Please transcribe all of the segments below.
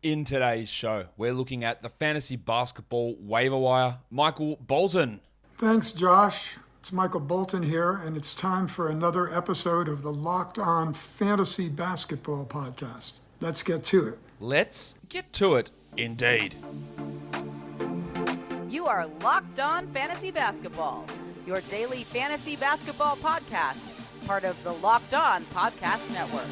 In today's show, we're looking at the fantasy basketball waiver wire. Michael Bolton. Thanks, Josh. It's Michael Bolton here, and it's time for another episode of the Locked On Fantasy Basketball Podcast. Let's get to it. Let's get to it, indeed. You are Locked On Fantasy Basketball, your daily fantasy basketball podcast, part of the Locked On Podcast Network.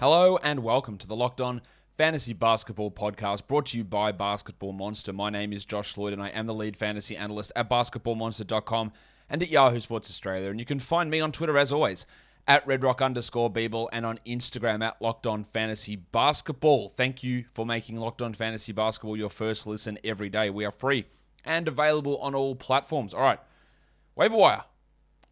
Hello and welcome to the Locked On Fantasy Basketball Podcast, brought to you by Basketball Monster. My name is Josh Lloyd and I am the lead fantasy analyst at basketballmonster.com and at Yahoo Sports Australia. And you can find me on Twitter as always at redrock_Beeble and on Instagram at Locked On Fantasy Basketball. Thank you for making Locked On Fantasy Basketball your first listen every day. We are free and available on all platforms. All right, waiver wire.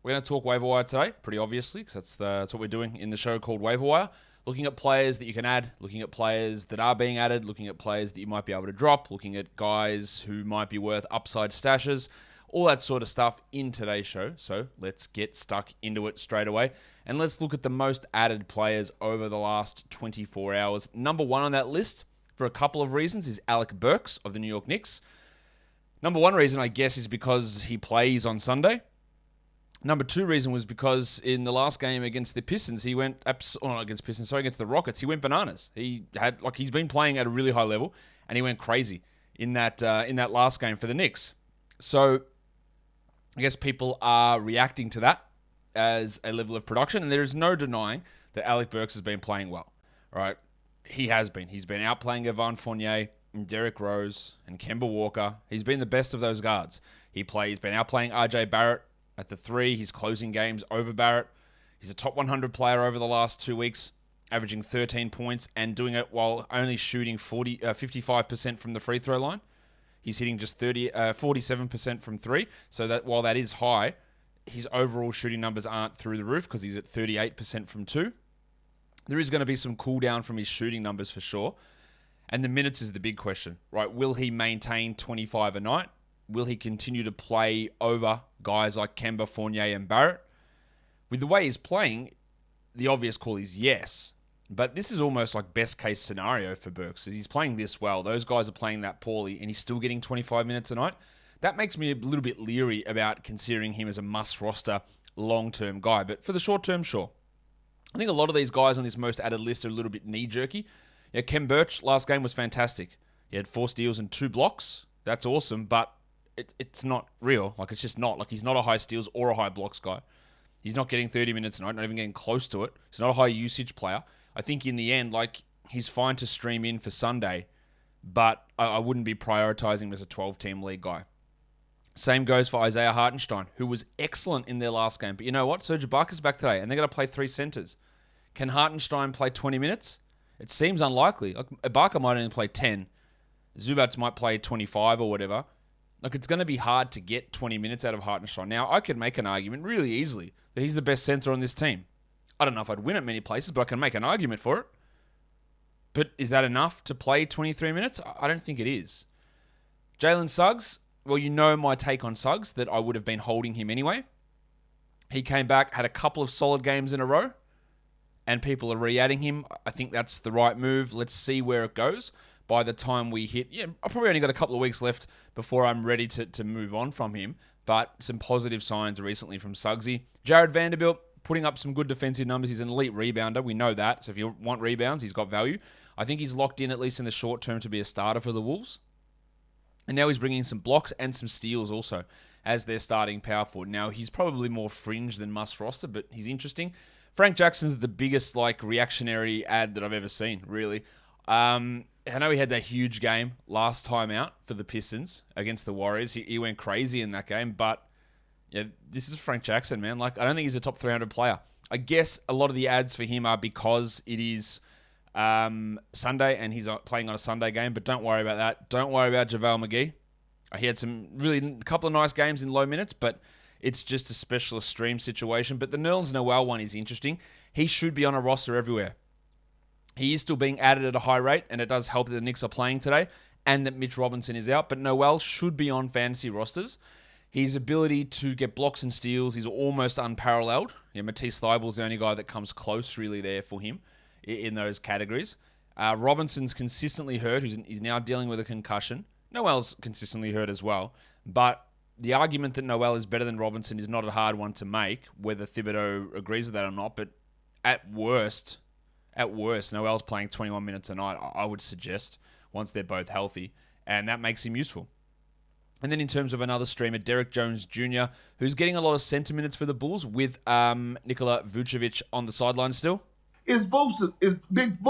We're going to talk waiver wire today, pretty obviously, because that's what we're doing in the show called Waiver Wire. Looking at players that you can add, looking at players that are being added, looking at players that you might be able to drop, looking at guys who might be worth upside stashes, all that sort of stuff in today's show. So let's get stuck into it straight away. And let's look at the most added players over the last 24 hours. Number one on that list, for a couple of reasons, is Alec Burks of the New York Knicks. Number one reason, I guess, is because he plays on Sunday. Number two reason was because in the last game against the Pistons, he went against the Rockets, he went bananas. He's been playing at a really high level, and he went crazy in that last game for the Knicks. So I guess people are reacting to that as a level of production, and there is no denying that Alec Burks has been playing well. All right, he has been. He's been outplaying Evan Fournier and Derrick Rose and Kemba Walker. He's been the best of those guards. He's been outplaying RJ Barrett at the three. He's closing games over Barrett. He's a top 100 player over the last 2 weeks, averaging 13 points and doing it while only shooting 55% from the free throw line. He's hitting just 47% from three. So that while that is high, his overall shooting numbers aren't through the roof because he's at 38% from two. There is going to be some cool down from his shooting numbers for sure. And the minutes is the big question, right? Will he maintain 25 a night? Will he continue to play over guys like Kemba, Fournier, and Barrett? With the way he's playing, the obvious call is yes. But this is almost like best case scenario for Burks. As he's playing this well, those guys are playing that poorly, and he's still getting 25 minutes a night. That makes me a little bit leery about considering him as a must-roster long-term guy. But for the short term, sure. I think a lot of these guys on this most added list are a little bit knee-jerky. Yeah, Kem Birch, last game was fantastic. He had 4 steals and 2 blocks. That's awesome, but it's not real. Like, it's just not. Like, he's not a high steals or a high blocks guy. He's not getting 30 minutes a night, not even getting close to it. He's not a high usage player. I think in the end, like, he's fine to stream in for Sunday, but I wouldn't be prioritizing him as a 12-team league guy. Same goes for Isaiah Hartenstein, who was excellent in their last game. But you know what? Serge Ibaka's back today, and they're going to play 3 centers. Can Hartenstein play 20 minutes? It seems unlikely. Like, Ibaka might only play 10. Zubats might play 25 or whatever. Like, it's going to be hard to get 20 minutes out of Hartenstein. Now, I could make an argument really easily that he's the best center on this team. I don't know if I'd win at many places, but I can make an argument for it. But is that enough to play 23 minutes? I don't think it is. Jalen Suggs, well, you know my take on Suggs, that I would have been holding him anyway. He came back, had a couple of solid games in a row, and people are re-adding him. I think that's the right move. Let's see where it goes. By the time we hit, I've probably only got a couple of weeks left before I'm ready to move on from him. But some positive signs recently from Suggsy. Jared Vanderbilt putting up some good defensive numbers. He's an elite rebounder. We know that. So if you want rebounds, he's got value. I think he's locked in, at least in the short term, to be a starter for the Wolves. And now he's bringing some blocks and some steals also as their starting power forward. Now, he's probably more fringe than must roster, but he's interesting. Frank Jackson's the biggest reactionary ad that I've ever seen, really. I know he had that huge game last time out for the Pistons against the Warriors. He went crazy in that game, but yeah, this is Frank Jackson, man. Like, I don't think he's a top 300 player. I guess a lot of the ads for him are because it is Sunday and he's playing on a Sunday game, but don't worry about that. Don't worry about JaVale McGee. He had a couple of nice games in low minutes, but it's just a specialist stream situation. But the Nerlens Noel one is interesting. He should be on a roster everywhere. He is still being added at a high rate, and it does help that the Knicks are playing today and that Mitch Robinson is out. But Noel should be on fantasy rosters. His ability to get blocks and steals is almost unparalleled. Matisse Thybulle's the only guy that comes close really there for him in those categories. Robinson's consistently hurt. He's now dealing with a concussion. Noel's consistently hurt as well. But the argument that Noel is better than Robinson is not a hard one to make, whether Thibodeau agrees with that or not. But at worst, Noel's playing 21 minutes a night, I would suggest, once they're both healthy. And that makes him useful. And then in terms of another streamer, Derek Jones Jr., who's getting a lot of center minutes for the Bulls with Nikola Vucevic on the sideline still. It's Big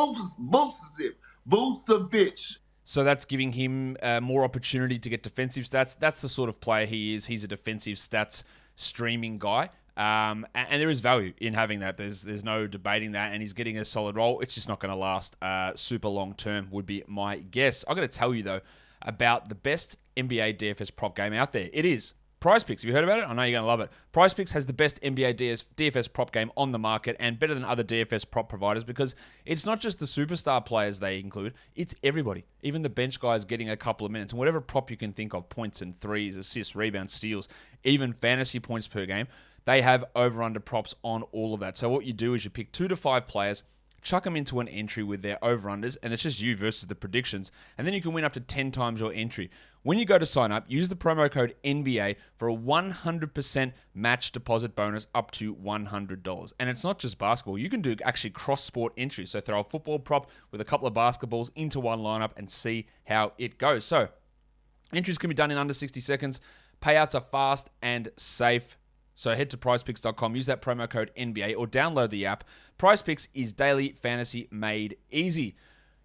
Vucevic. So that's giving him more opportunity to get defensive stats. That's the sort of player he is. He's a defensive stats streaming guy. And there is value in having that. There's no debating that. And he's getting a solid role. It's just not going to last super long term, would be my guess. I've got to tell you, though, about the best NBA DFS prop game out there. It is PrizePicks. Have you heard about it? I know you're going to love it. PrizePicks has the best NBA DFS prop game on the market and better than other DFS prop providers because it's not just the superstar players they include, it's everybody. Even the bench guys getting a couple of minutes. And whatever prop you can think of, points and threes, assists, rebounds, steals, even fantasy points per game, they have over-under props on all of that. So what you do is you pick 2 to 5 players, chuck them into an entry with their over-unders, and it's just you versus the predictions, and then you can win up to 10 times your entry. When you go to sign up, use the promo code NBA for a 100% match deposit bonus up to $100. And it's not just basketball. You can do actually cross-sport entries. So throw a football prop with a couple of basketballs into one lineup and see how it goes. So entries can be done in under 60 seconds. Payouts are fast and safe. So head to prizepicks.com, use that promo code NBA, or download the app. PrizePicks is daily fantasy made easy.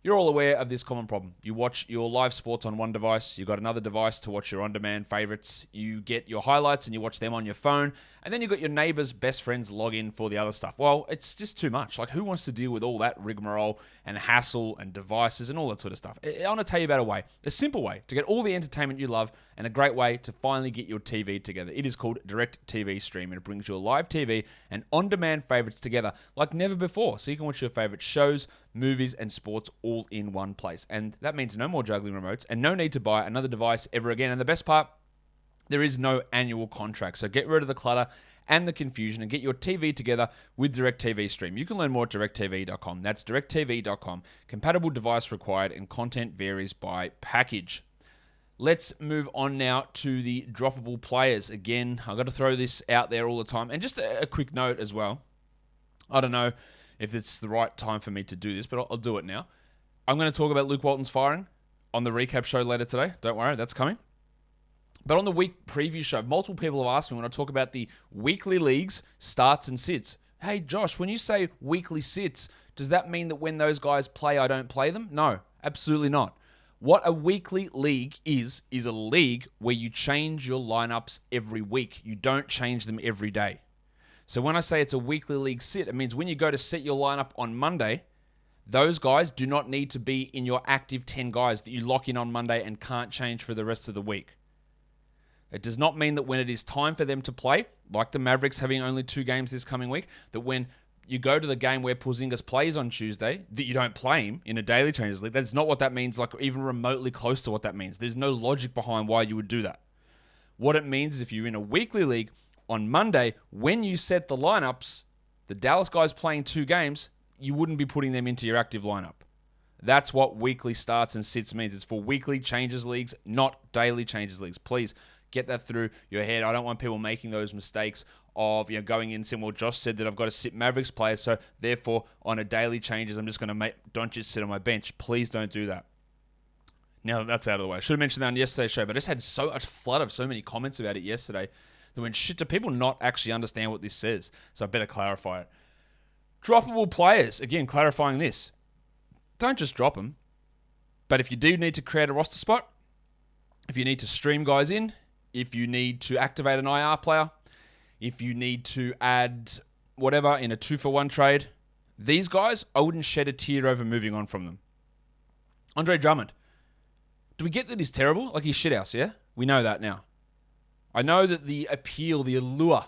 You're all aware of this common problem. You watch your live sports on one device, you've got another device to watch your on-demand favorites, you get your highlights and you watch them on your phone, and then you've got your neighbor's best friends log in for the other stuff. Well, it's just too much. Like, who wants to deal with all that rigmarole and hassle and devices and all that sort of stuff? I want to tell you about a simple way to get all the entertainment you love and a great way to finally get your TV together. It is called Direct TV Stream, and it brings your live TV and on-demand favorites together like never before. So you can watch your favorite shows, movies, and sports all in one place. And that means no more juggling remotes and no need to buy another device ever again. And the best part, there is no annual contract. So get rid of the clutter and the confusion and get your TV together with DirecTV Stream. You can learn more at directtv.com. That's directtv.com. Compatible device required and content varies by package. Let's move on now to the droppable players. Again, I've got to throw this out there all the time. And just a quick note as well. I don't know if it's the right time for me to do this, but I'll do it now. I'm going to talk about Luke Walton's firing on the recap show later today. Don't worry, that's coming. But on the week preview show, multiple people have asked me when I talk about the weekly leagues, starts and sits. Hey, Josh, when you say weekly sits, does that mean that when those guys play, I don't play them? No, absolutely not. What a weekly league is a league where you change your lineups every week. You don't change them every day. So when I say it's a weekly league sit, it means when you go to set your lineup on Monday, those guys do not need to be in your active 10 guys that you lock in on Monday and can't change for the rest of the week. It does not mean that when it is time for them to play, like the Mavericks having only 2 games this coming week, that when you go to the game where Porzingis plays on Tuesday, that you don't play him in a daily changes league. That's not what that means, like even remotely close to what that means. There's no logic behind why you would do that. What it means is if you're in a weekly league, on Monday, when you set the lineups, the Dallas guys playing 2 games, you wouldn't be putting them into your active lineup. That's what weekly starts and sits means. It's for weekly changes leagues, not daily changes leagues. Please get that through your head. I don't want people making those mistakes of going in and saying, well, Josh said that I've got to sit Mavericks players, so therefore on a daily changes, I'm just going to make Doncic sit on my bench. Please don't do that. Now that that's out of the way. I should have mentioned that on yesterday's show, but I just had a flood of so many comments about it yesterday that went, shit, do people not actually understand what this says? So I better clarify it. Droppable players. Again, clarifying this. Don't just drop them. But if you do need to create a roster spot, if you need to stream guys in, if you need to activate an IR player, if you need to add whatever in a 2-for-1 trade, these guys, I wouldn't shed a tear over moving on from them. Andre Drummond. Do we get that he's terrible? Like he's shithouse, yeah? We know that now. I know that the appeal, the allure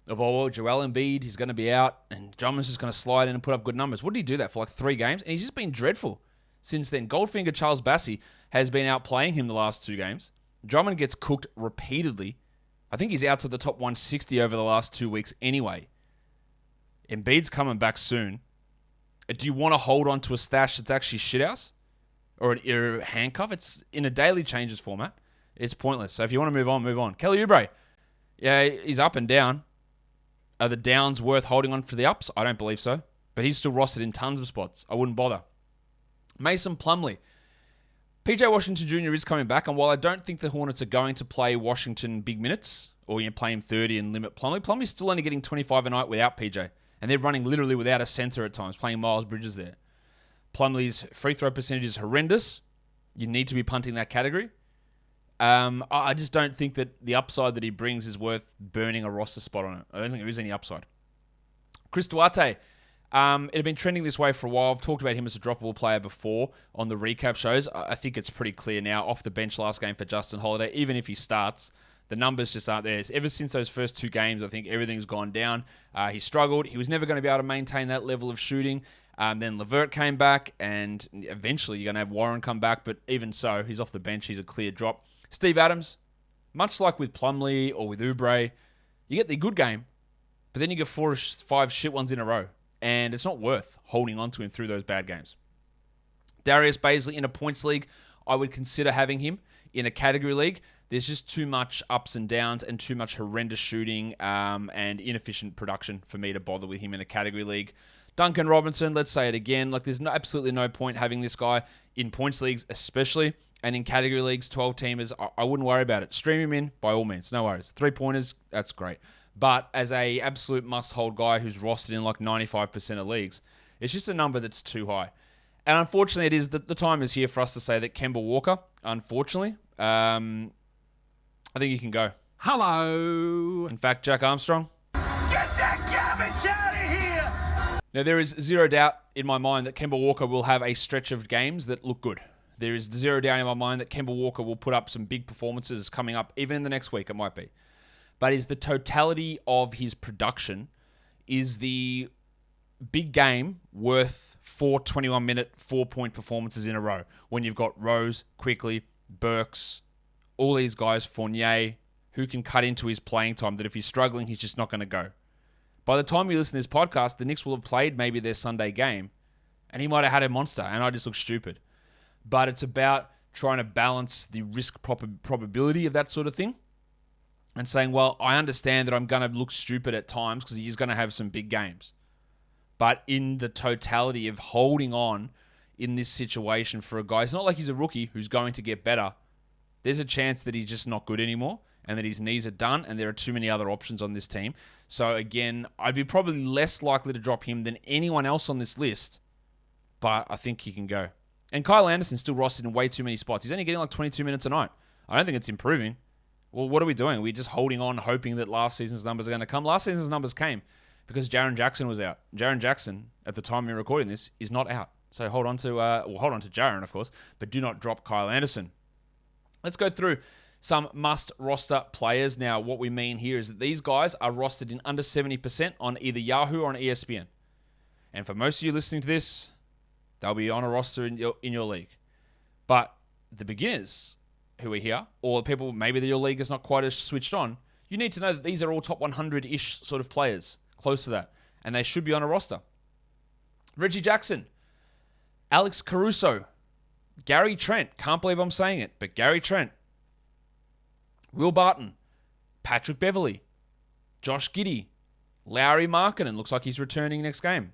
of, Joel Embiid, he's going to be out, and Drummond's just going to slide in and put up good numbers. What did he do that for, like 3 games? And he's just been dreadful since then. Goldfinger Charles Bassey has been out playing him the last 2 games. Drummond gets cooked repeatedly. I think he's out to the top 160 over the last 2 weeks anyway. Embiid's coming back soon. Do you want to hold on to a stash that's actually shithouse? Or a handcuff? It's in a daily changes format. It's pointless. So if you want to move on, move on. Kelly Oubre. Yeah, he's up and down. Are the downs worth holding on for the ups? I don't believe so. But he's still rostered in tons of spots. I wouldn't bother. Mason Plumlee. PJ Washington Jr. is coming back, and while I don't think the Hornets are going to play Washington big minutes, or play him 30 and limit Plumlee's still only getting 25 a night without PJ. And they're running literally without a center at times, playing Miles Bridges there. Plumlee's free throw percentage is horrendous. You need to be punting that category. I just don't think that the upside that he brings is worth burning a roster spot on it. I don't think there is any upside. Chris Duarte. It had been trending this way for a while. I've talked about him as a droppable player before on the recap shows. I think it's pretty clear now. Off the bench last game for Justin Holiday, even if he starts, the numbers just aren't there. Ever since those first 2 games, I think everything's gone down. He struggled. He was never going to be able to maintain that level of shooting. Then LeVert came back, and eventually you're going to have Warren come back. But even so, he's off the bench. He's a clear drop. Steve Adams, much like with Plumlee or with Oubre, you get the good game, but then you get 4 or 5 shit ones in a row. And it's not worth holding on to him through those bad games. Darius Bazley in a points league, I would consider having him. In a category league, there's just too much ups and downs and too much horrendous shooting and inefficient production for me to bother with him in a category league. Duncan Robinson, let's say it again. There's absolutely no point having this guy in points leagues especially. And in category leagues, 12-teamers, I wouldn't worry about it. Stream him in, by all means. No worries. 3-pointers, that's great. But as a absolute must-hold guy who's rostered in 95% of leagues, it's just a number that's too high. And unfortunately, it is the time is here for us to say that Kemba Walker, unfortunately, I think he can go. Hello. In fact, Jack Armstrong. Get that garbage out of here. Now, there is zero doubt in my mind that Kemba Walker will have a stretch of games that look good. There is zero doubt in my mind that Kemba Walker will put up some big performances coming up, even in the next week, it might be. But is the totality of his production, is the big game worth 4 21-minute, 4-point performances in a row? When you've got Rose, Quickly, Burks, all these guys, Fournier, who can cut into his playing time, that if he's struggling, he's just not going to go. By the time you listen to this podcast, the Knicks will have played maybe their Sunday game, and he might have had a monster, and I just look stupid. But it's about trying to balance the risk probability of that sort of thing and saying, well, I understand that I'm going to look stupid at times because he's going to have some big games. But in the totality of holding on in this situation for a guy, it's not like he's a rookie who's going to get better. There's a chance that he's just not good anymore and that his knees are done and there are too many other options on this team. So again, I'd be probably less likely to drop him than anyone else on this list, but I think he can go. And Kyle Anderson's still rostered in way too many spots. He's only getting 22 minutes a night. I don't think it's improving. Well, what are we doing? We're just holding on, hoping that last season's numbers are going to come. Last season's numbers came because Jaren Jackson was out. Jaren Jackson, at the time we're recording this, is not out. So hold on to Jaren, of course, but do not drop Kyle Anderson. Let's go through some must-roster players. Now, what we mean here is that these guys are rostered in under 70% on either Yahoo or on ESPN. And for most of you listening to this, they'll be on a roster in your league. But the beginners who are here, or the people maybe that your league is not quite as switched on, you need to know that these are all top 100-ish sort of players, close to that, and they should be on a roster. Reggie Jackson, Alex Caruso, Gary Trent, can't believe I'm saying it, but Gary Trent, Will Barton, Patrick Beverley, Josh Giddey, Lauri Markkanen, looks like he's returning next game,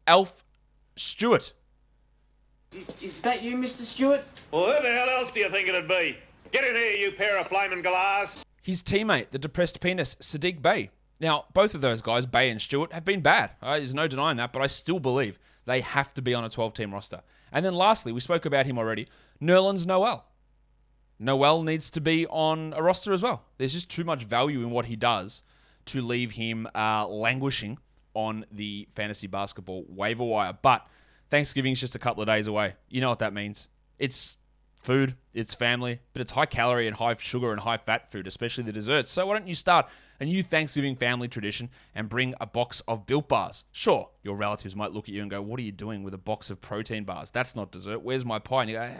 Alf Stewart. Is that you, Mr. Stewart? Well, who the hell else do you think it'd be? Get in here, you pair of flaming galahs. His teammate, the depressed penis, Sadiq Bey. Now, both of those guys, Bey and Stewart, have been bad. There's no denying that, but I still believe they have to be on a 12-team roster. And then lastly, we spoke about him already, Nerlens Noel. Noel needs to be on a roster as well. There's just too much value in what he does to leave him languishing on the fantasy basketball waiver wire. But Thanksgiving's just a couple of days away. You know what that means. It's food, it's family, but it's high calorie and high sugar and high fat food, especially the desserts. So why don't you start a new Thanksgiving family tradition and bring a box of Built Bars? Sure, your relatives might look at you and go, what are you doing with a box of protein bars? That's not dessert. Where's my pie? And you go,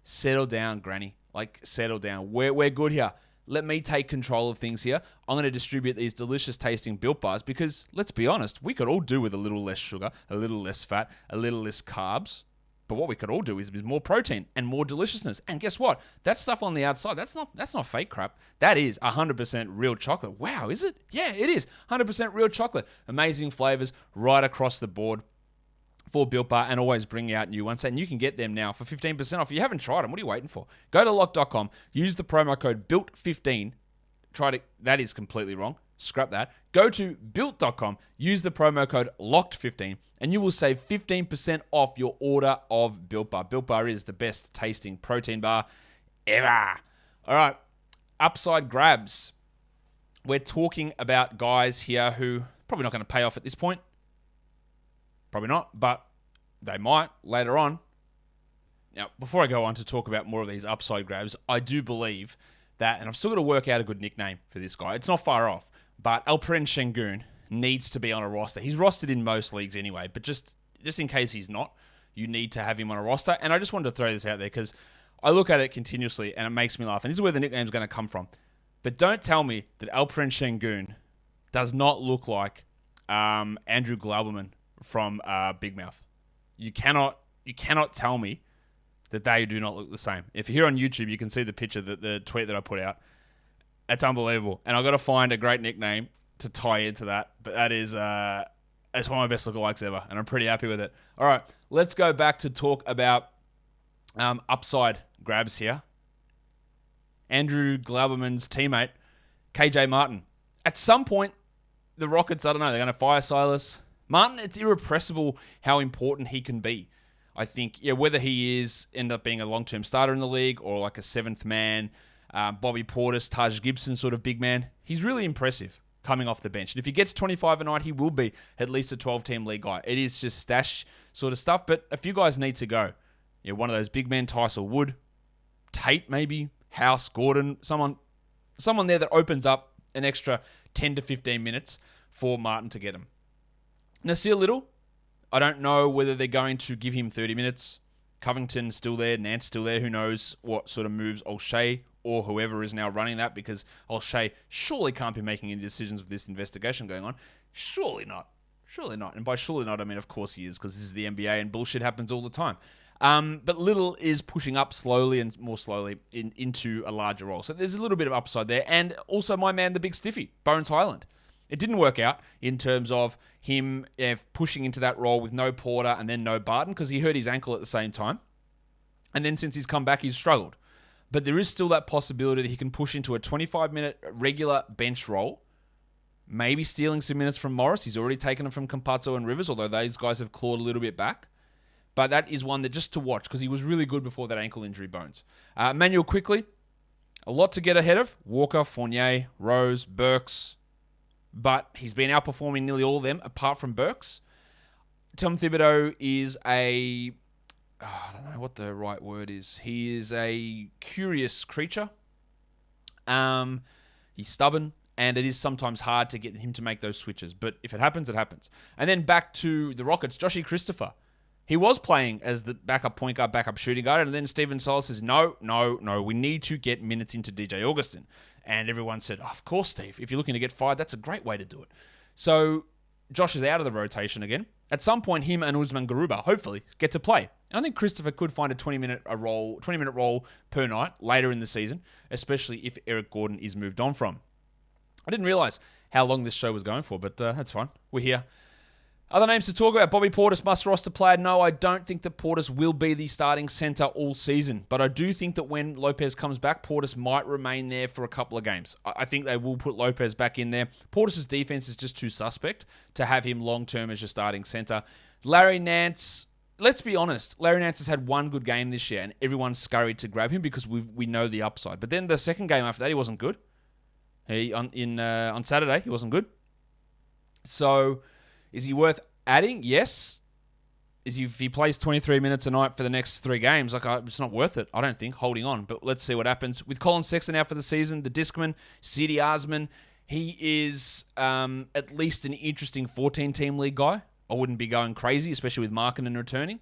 settle down, granny. Settle down. We're good here. let me take control of things here. I'm going to distribute these delicious tasting Built Bars because, let's be honest, we could all do with a little less sugar, a little less fat, a little less carbs. But what we could all do is more protein and more deliciousness. And guess what? That stuff on the outside, that's not fake crap. That is 100% real chocolate. Wow, is it? Yeah, it is. 100% real chocolate. Amazing flavors right across the board for Built Bar, and always bring out new ones. And you can get them now for 15% off. If you haven't tried them, what are you waiting for? Go to lock.com, use the promo code BUILT15. That is completely wrong. Scrap that. Go to built.com, use the promo code LOCKED15, and you will save 15% off your order of Built Bar. Built Bar is the best tasting protein bar ever. All right, upside grabs. We're talking about guys here who probably not going to pay off at this point. Probably not, but they might later on. Now, before I go on to talk about more of these upside grabs, I do believe that, and I've still got to work out a good nickname for this guy. It's not far off, but Alperen Şengün needs to be on a roster. He's rostered in most leagues anyway, but just in case he's not, you need to have him on a roster. And I just wanted to throw this out there because I look at it continuously and it makes me laugh. And this is where the nickname's going to come from. But don't tell me that Alperen Şengün does not look like Andrew Glauberman from Big Mouth. You cannot tell me that they do not look the same. If you're here on YouTube, you can see the picture, the tweet that I put out. It's unbelievable. And I've got to find a great nickname to tie into that. But that is it's one of my best lookalikes ever, and I'm pretty happy with it. All right, let's go back to talk about upside grabs here. Andrew Glauberman's teammate, KJ Martin. At some point, the Rockets, I don't know, they're going to fire Silas. Martin, it's irrepressible how important he can be. I think, whether he end up being a long-term starter in the league or like a seventh man, Bobby Portis, Taj Gibson sort of big man, he's really impressive coming off the bench. And if he gets 25 a night, he will be at least a 12-team league guy. It is just stash sort of stuff, but a few guys need to go. One of those big men, Tyson Wood, Tate maybe, House, Gordon, someone there that opens up an extra 10 to 15 minutes for Martin to get him. Nasir Little, I don't know whether they're going to give him 30 minutes. Covington's still there, Nance still there. Who knows what sort of moves O'Shea or whoever is now running that, because O'Shea surely can't be making any decisions with this investigation going on. Surely not. Surely not. And by surely not, I mean, of course he is, because this is the NBA and bullshit happens all the time. But Little is pushing up slowly and more slowly into a larger role. So there's a little bit of upside there. And also my man, the big stiffy, Bones Highland. It didn't work out in terms of him pushing into that role with no Porter and then no Barton, because he hurt his ankle at the same time. And then since he's come back, he's struggled. But there is still that possibility that he can push into a 25-minute regular bench role, maybe stealing some minutes from Morris. He's already taken them from Campazzo and Rivers, although those guys have clawed a little bit back. But that is one that just to watch, because he was really good before that ankle injury, Bones. Manuel quickly, a lot to get ahead of. Walker, Fournier, Rose, Burks. But he's been outperforming nearly all of them, apart from Burks. Tom Thibodeau is I don't know what the right word is. He is a curious creature. He's stubborn, and it is sometimes hard to get him to make those switches. But if it happens, it happens. And then back to the Rockets, Joshie Christopher. He was playing as the backup point guard, backup shooting guard, and then Stephen Silas says, no, we need to get minutes into DJ Augustin. And everyone said, of course, Steve, if you're looking to get fired, that's a great way to do it. So Josh is out of the rotation again. At some point, him and Usman Garuba, hopefully, get to play. And I think Christopher could find a 20-minute role per night later in the season, especially if Eric Gordon is moved on from. I didn't realize how long this show was going for, but that's fine. We're here. Other names to talk about. Bobby Portis, must roster player. No, I don't think that Portis will be the starting center all season. But I do think that when Lopez comes back, Portis might remain there for a couple of games. I think they will put Lopez back in there. Portis' defense is just too suspect to have him long-term as your starting center. Larry Nance, let's be honest. Larry Nance has had one good game this year, and everyone's scurried to grab him because we know the upside. But then the second game after that, he wasn't good. On Saturday, he wasn't good. So is he worth adding? Yes. If he plays 23 minutes a night for the next 3 games, it's not worth it, I don't think, holding on. But let's see what happens. With Colin Sexton out for the season, the Discman, Cedi Osman, he is at least an interesting 14-team league guy. I wouldn't be going crazy, especially with Markkanen returning.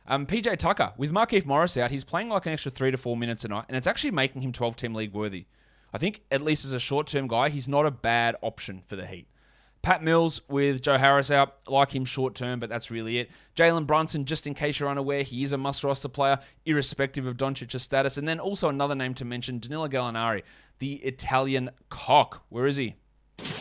PJ Tucker, with Markieff Morris out, he's playing like an extra 3 to 4 minutes a night, and it's actually making him 12-team league worthy. I think, at least as a short-term guy, he's not a bad option for the Heat. Pat Mills with Joe Harris out, like him short-term, but that's really it. Jalen Brunson, just in case you're unaware, he is a must-roster player, irrespective of Doncic's status. And then also another name to mention, Danilo Gallinari, the Italian cock. Where is he?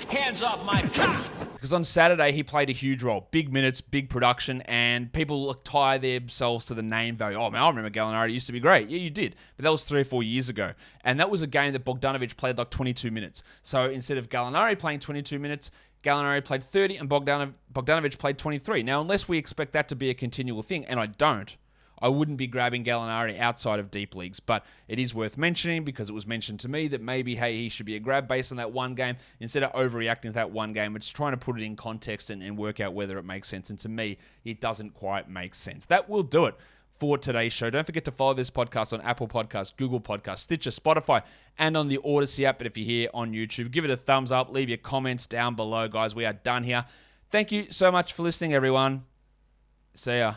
Hands off my cock! Because on Saturday, he played a huge role. Big minutes, big production, and people tie themselves to the name value. Oh, man, I remember Gallinari used to be great. Yeah, you did. But that was 3 or 4 years ago. And that was a game that Bogdanovic played like 22 minutes. So instead of Gallinari playing 22 minutes, Gallinari played 30 and Bogdanovic played 23. Now, unless we expect that to be a continual thing, and I don't, I wouldn't be grabbing Gallinari outside of deep leagues, but it is worth mentioning because it was mentioned to me that maybe, hey, he should be a grab based on that one game instead of overreacting to that one game. We're just trying to put it in context and work out whether it makes sense. And to me, it doesn't quite make sense. That will do it for today's show. Don't forget to follow this podcast on Apple Podcasts, Google Podcasts, Stitcher, Spotify, and on the Odyssey app. But if you're here on YouTube, give it a thumbs up. Leave your comments down below, guys. We are done here. Thank you so much for listening, everyone. See ya.